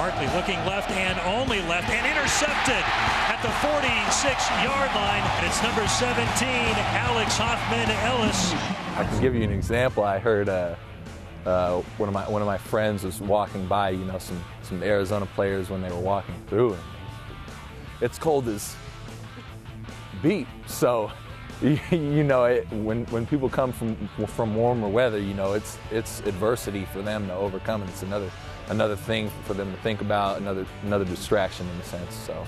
Barkley looking left and only left and intercepted at the 46-yard line. It's number 17, Alex Hoffman-Ellis. I can give you an example. I heard one of my friends was walking by, you know, some Arizona players when they were walking through, and it's cold as beat. So, you know, when people come from warmer weather, you know, it's adversity for them to overcome, and it's another thing for them to think about, another distraction in a sense. So,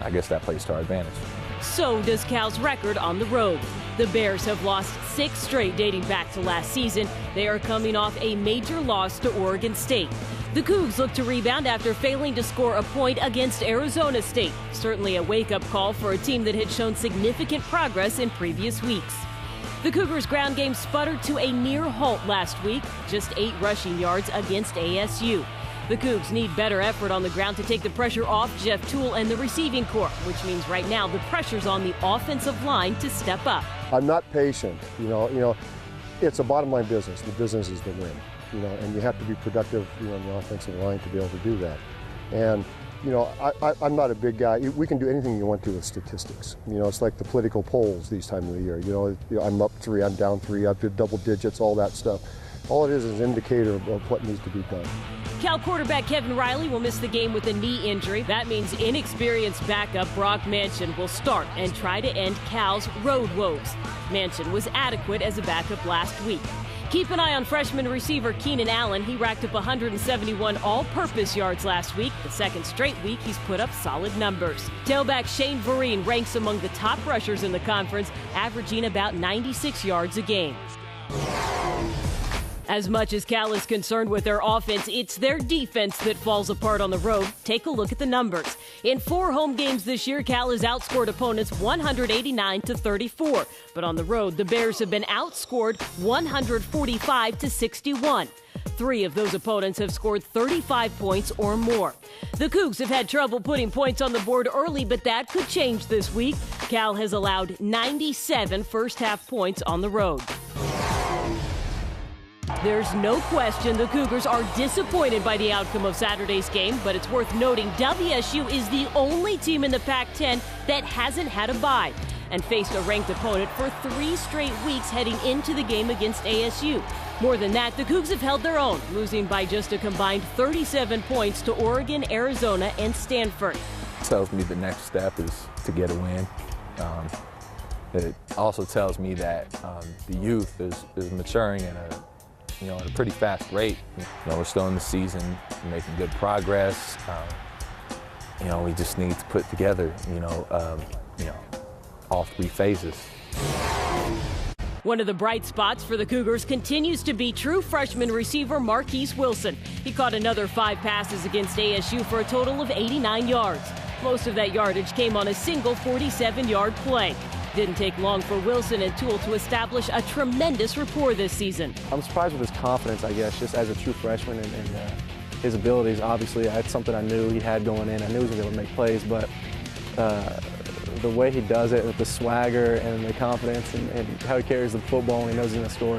I guess that plays to our advantage. So does Cal's record on the road. The Bears have lost 6 straight dating back to last season. They are coming off a major loss to Oregon State. The Cougs look to rebound after failing to score a point against Arizona State. Certainly a wake-up call for a team that had shown significant progress in previous weeks. The Cougars' ground game sputtered to a near halt last week, just 8 rushing yards against ASU. The Cougs need better effort on the ground to take the pressure off Jeff Toole and the receiving corps, which means right now the pressure's on the offensive line to step up. I'm not patient. You know, it's a bottom line business. The business is the win. You know, and you have to be productive, you know, on the offensive line to be able to do that. And you know, I'm not a big guy. We can do anything you want to with statistics. You know, it's like the political polls these times of the year. You know, I'm up 3, I'm down 3, up to double digits, all that stuff. All it is an indicator of what needs to be done. Cal quarterback Kevin Riley will miss the game with a knee injury. That means inexperienced backup Brock Mansion will start and try to end Cal's road woes. Mansion was adequate as a backup last week. Keep an eye on freshman receiver Keenan Allen. He racked up 171 all-purpose yards last week. The second straight week he's put up solid numbers. Tailback Shane Vereen ranks among the top rushers in the conference, averaging about 96 yards a game. As much as Cal is concerned with their offense, it's their defense that falls apart on the road. Take a look at the numbers. In 4 home games this year, Cal has outscored opponents 189-34. But on the road, the Bears have been outscored 145-61. 3 of those opponents have scored 35 points or more. The Cougs have had trouble putting points on the board early, but that could change this week. Cal has allowed 97 first-half points on the road. There's no question the Cougars are disappointed by the outcome of Saturday's game, but it's worth noting WSU is the only team in the Pac-10 that hasn't had a bye and faced a ranked opponent for 3 straight weeks heading into the game against ASU. More than that, the Cougs have held their own, losing by just a combined 37 points to Oregon, Arizona, and Stanford. It tells me the next step is to get a win. It also tells me that the youth is maturing at a pretty fast rate. You know, we're still in the season, we're making good progress. We just need to put together, all 3 phases. One of the bright spots for the Cougars continues to be true freshman receiver Marquise Wilson. He caught another 5 passes against ASU for a total of 89 yards. Most of that yardage came on a single 47-yard play. Didn't take long for Wilson and Toole to establish a tremendous rapport this season. I'm surprised with his confidence, I guess, just as a true freshman and his abilities. Obviously, that's something I knew he had going in. I knew he was going to be able to make plays, but the way he does it with the swagger and the confidence and how he carries the football and he knows he's going to score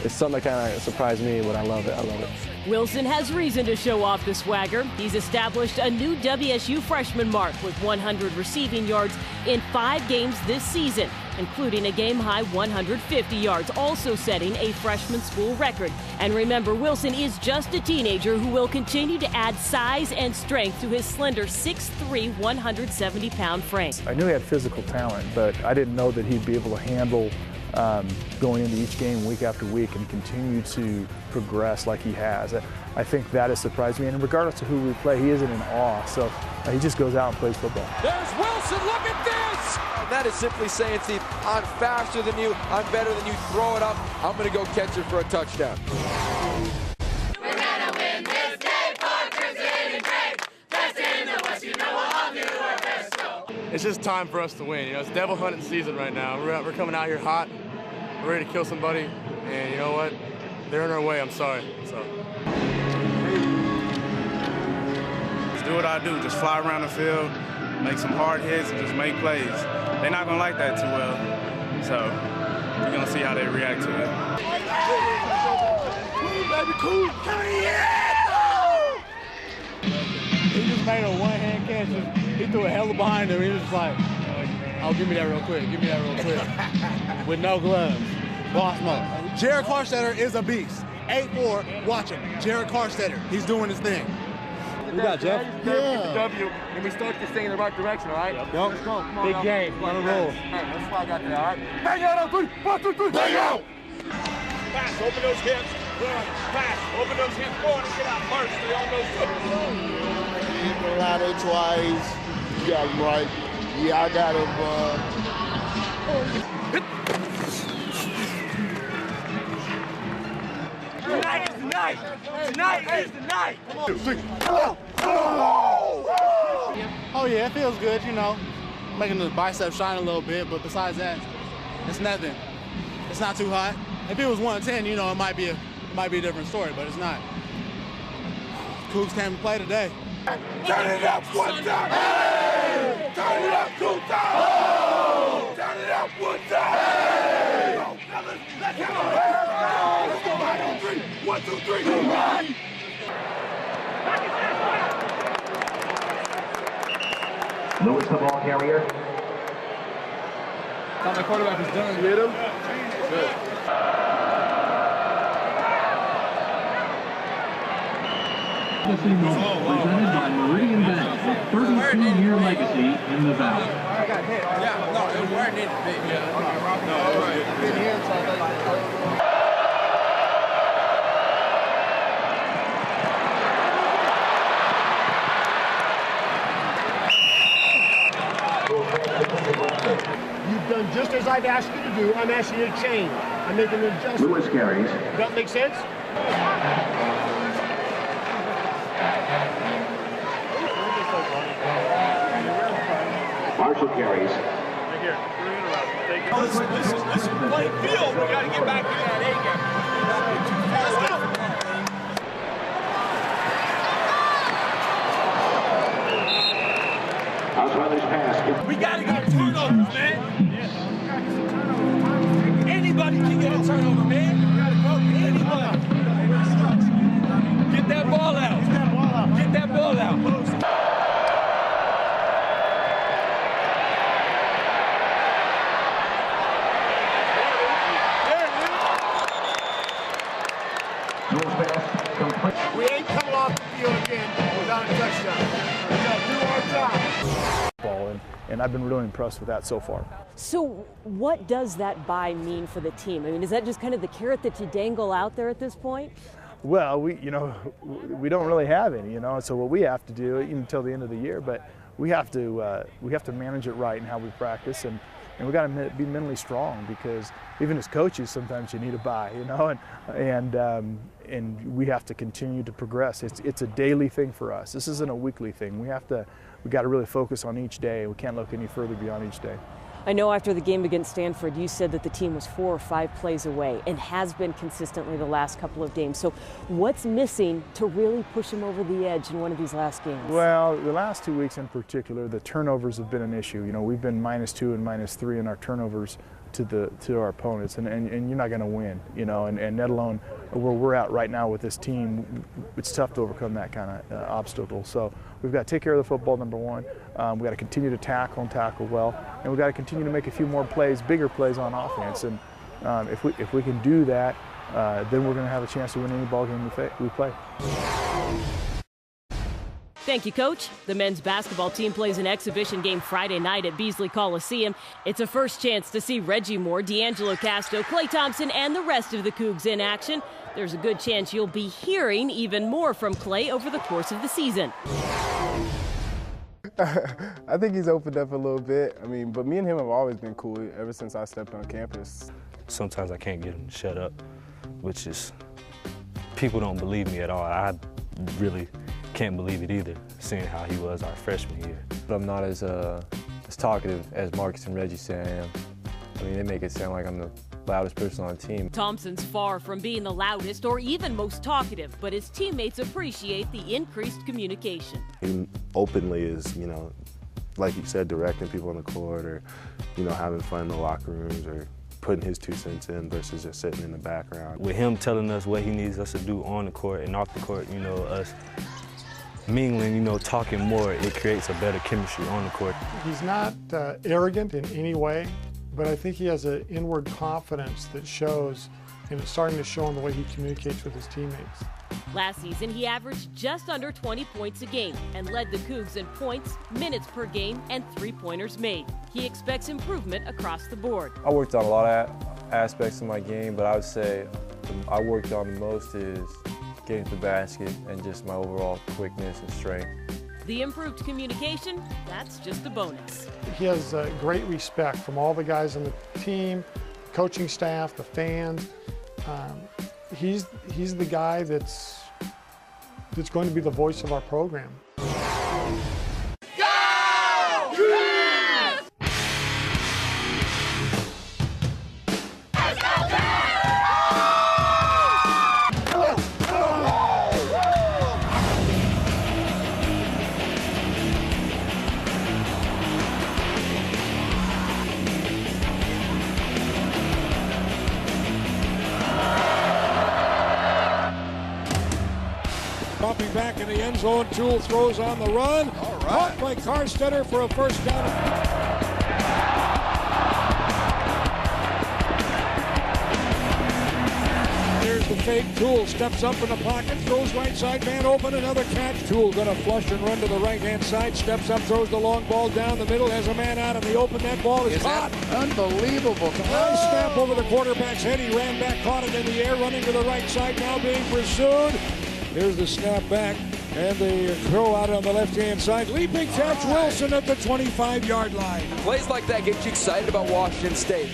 is something that kind of surprised me, but I love it. I love it. Wilson has reason to show off the swagger. He's established a new WSU freshman mark with 100 receiving yards in 5 games this season, including a game-high 150 yards, also setting a freshman school record. And remember, Wilson is just a teenager who will continue to add size and strength to his slender 6'3", 170-pound frame. I knew he had physical talent, but I didn't know that he'd be able to handle going into each game week after week and continue to progress like he has. I think that has surprised me, and regardless of who we play, he isn't in awe, so he just goes out and plays football. There's Wilson, look at this! That is simply saying, Steve, I'm faster than you, I'm better than you, throw it up, I'm going to go catch it for a touchdown. We're gonna win this day, Parker's in great. Best in the West, you know we'll all do our best. It's just time for us to win. It's devil hunting season right now. We're coming out here hot. We're ready to kill somebody, and you know what? They're in our way. I'm sorry. So just do what I do. Just fly around the field, make some hard hits, and just make plays. They're not gonna like that too well, so we're gonna see how they react to it. Cool, baby, cool. made a one-hand catch. He threw a hella behind him. He was just like, oh, give me that real quick. Give me that real quick. With no gloves. Boss mode. Jared Carstetter is a beast. 8'4", watch him. Jared Carstetter, he's doing his thing. You got Jeff? Yeah. W, and we start this thing in the right direction, all right? Yep. Let's go. Come on, Big y'all. game. On the roll. All right, let's fly out there, all right? Bang out on 3. 1, 2, 3. Bang out! Pass, open those hips. Run. Pass, open those hips. Go on and get out first. They all know something. Ronaldo twice. You got him right. Yeah, I got him. Tonight is the night. Tonight is the night. Come on. Oh yeah, it feels good, you know, making the bicep shine a little bit, but besides that, it's nothing. It's not too hot. If it was 110, you know, it might be a different story, but it's not. Cougs came to play today. Turn it up one time. Hey! Turn it up 2 times. Oh! Turn it up 1 time. Hey! Let's have a let's go back on 3. 1, 2, 3. Run! Lewis, the ball carrier. Thought my quarterback was done. You hit him? Good. Presented by Meridian Bank, with 32-year legacy in the Valley. Yeah, no, it was where it needed to be. Yeah. No, all right. Been here, so I You've done just as I've asked you to do. I'm asking you to change. I'm making an adjustment. Lewis carries. Does that make sense? Marshall carries. Listen, play field. We got to get back to that A-gap. Let's go. Osweiler's pass. We got to get turnovers, man. Anybody can get a turnover, man. Anybody. Get that ball out. Get that ball out. We ain't coming off the field again without a touchdown. We got to do our job. And I've been really impressed with that so far. So what does that bye mean for the team? I mean, is that just kind of the carrot that you dangle out there at this point? Well, we don't really have any, so what we have to do, until the end of the year, but we have to manage it right in how we practice, and we got to be mentally strong, because even as coaches, sometimes you need a bye, and we have to continue to progress. It's a daily thing for us. This isn't a weekly thing. We got to really focus on each day. We can't look any further beyond each day. I know after the game against Stanford, you said that the team was 4 or 5 plays away and has been consistently the last couple of games. So what's missing to really push them over the edge in one of these last games? Well, the last 2 weeks in particular, the turnovers have been an issue. We've been -2 and -3 in our turnovers to our opponents, and you're not going to win, and let alone where we're at right now with this team, it's tough to overcome that kind of obstacle. So we've got to take care of the football, number one. We've got to continue to tackle well, and we've got to continue to make a few more plays, bigger plays on offense. And if we can do that, then we're going to have a chance to win any ball game we play. Thank you, Coach. The men's basketball team plays an exhibition game Friday night at Beasley Coliseum. It's a first chance to see Reggie Moore, D'Angelo Casto, Klay Thompson, and the rest of the Cougs in action. There's a good chance you'll be hearing even more from Klay over the course of the season. I think he's opened up a little bit. But me and him have always been cool ever since I stepped on campus. Sometimes I can't get him to shut up, which is, people don't believe me at all. I really can't believe it either, seeing how he was our freshman year. I'm not as talkative as Marcus and Reggie say I am. They make it sound like I'm the loudest person on the team. Thompson's far from being the loudest or even most talkative, but his teammates appreciate the increased communication. He openly is, like you said, directing people on the court, or, having fun in the locker rooms, or putting his 2 cents in versus just sitting in the background. With him telling us what he needs us to do on the court and off the court, us mingling, you know, talking more, it creates a better chemistry on the court. He's not arrogant in any way, but I think he has an inward confidence that shows, and it's starting to show in the way he communicates with his teammates. Last season, he averaged just under 20 points a game and led the Cougs in points, minutes per game, and three-pointers made. He expects improvement across the board. I worked on a lot of aspects of my game, but I would say I worked on the most is getting to the basket and just my overall quickness and strength. The improved communication, that's just a bonus. He has great respect from all the guys on the team, coaching staff, the fans. He's the guy that's going to be the voice of our program. Popping back in the end zone, Toole throws on the run. All right. Caught by Carstetter for a first down. There's the fake. Toole steps up in the pocket, throws right side, man open, another catch. Toole gonna flush and run to the right-hand side, steps up, throws the long ball down the middle, has a man out in the open. That ball is caught. Unbelievable. Nice snap over the quarterback's head. He ran back, caught it in the air, running to the right side, now being pursued. Here's the snap back and the throw out on the left-hand side. Leaping catch, Wilson at the 25-yard line. Plays like that get you excited about Washington State.